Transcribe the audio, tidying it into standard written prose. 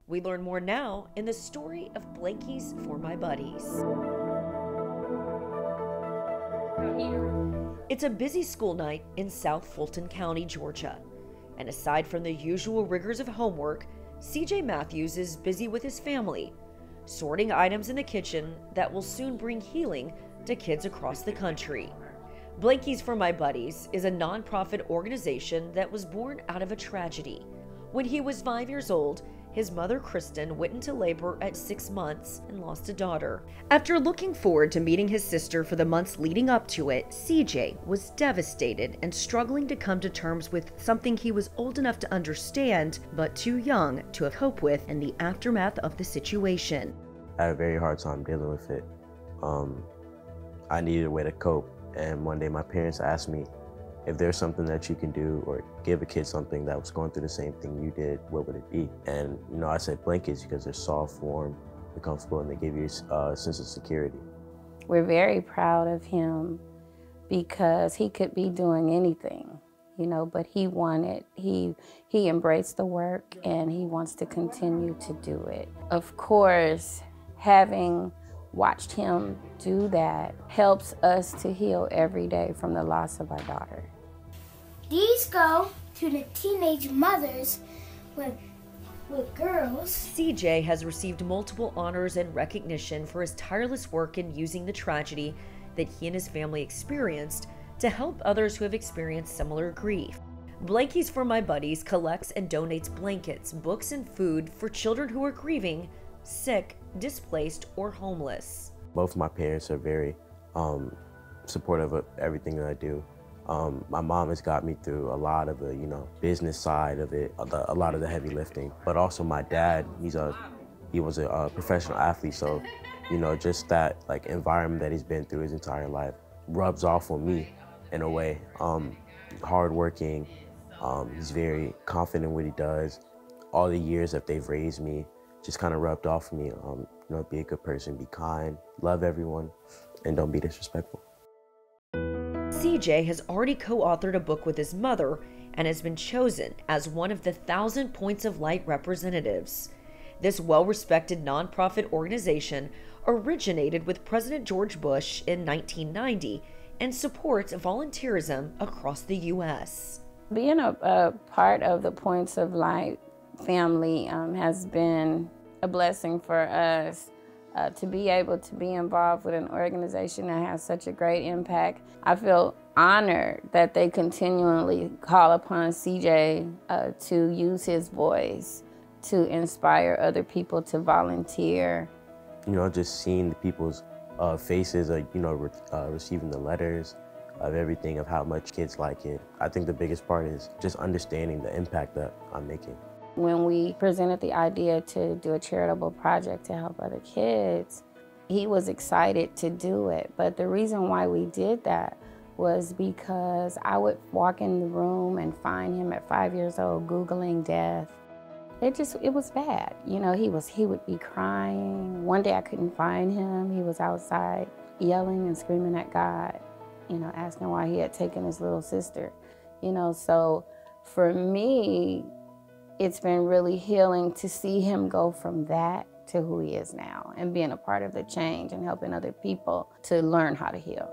We learn more now in the story of Blankies for My Buddies. It's a busy school night in South Fulton County, Georgia. And aside from the usual rigors of homework, CJ Matthews is busy with his family, sorting items in the kitchen that will soon bring healing to kids across the country. Blankies for My Buddies is a nonprofit organization that was born out of a tragedy. When he was 5 years old, his mother, Kristen, went into labor at 6 months and lost a daughter. After looking forward to meeting his sister for the months leading up to it, CJ was devastated and struggling to come to terms with something he was old enough to understand, but too young to cope with in the aftermath of the situation. I had a very hard time dealing with it. I needed a way to cope, and one day my parents asked me, if there's something that you can do or give a kid something that was going through the same thing you did, what would it be? And I said blankets because they're soft, warm, they're comfortable, and they give you a sense of security. We're very proud of him because he could be doing anything, but he embraced the work and he wants to continue to do it. Of course, having watched him do that helps us to heal every day from the loss of our daughter. These go to the teenage mothers with girls. CJ has received multiple honors and recognition for his tireless work in using the tragedy that he and his family experienced to help others who have experienced similar grief. Blankies for My Buddies collects and donates blankets, books, and food for children who are grieving, sick, displaced, or homeless. Both my parents are very supportive of everything that I do. My mom has got me through a lot of the business side of it, a lot of the heavy lifting. But also my dad, he was a professional athlete, so just that environment that he's been through his entire life rubs off on me in a way. Hardworking, he's very confident in what he does. All the years that they've raised me just kind of rubbed off on me. Be a good person, be kind, love everyone, and don't be disrespectful. CJ has already co-authored a book with his mother and has been chosen as one of the 1,000 Points of Light representatives. This well-respected nonprofit organization originated with President George Bush in 1990 and supports volunteerism across the U.S. Being a part of the Points of Light family has been a blessing for us to be able to be involved with an organization that has such a great impact. I feel honored that they continually call upon CJ to use his voice to inspire other people to volunteer. Just seeing the people's faces, receiving the letters of everything, of how much kids like it. I think the biggest part is just understanding the impact that I'm making. When we presented the idea to do a charitable project to help other kids, he was excited to do it. But the reason why we did that was because I would walk in the room and find him at 5 years old Googling death. It was bad. He would be crying. One day I couldn't find him. He was outside yelling and screaming at God, asking why he had taken his little sister. So for me, it's been really healing to see him go from that to who he is now and being a part of the change and helping other people to learn how to heal.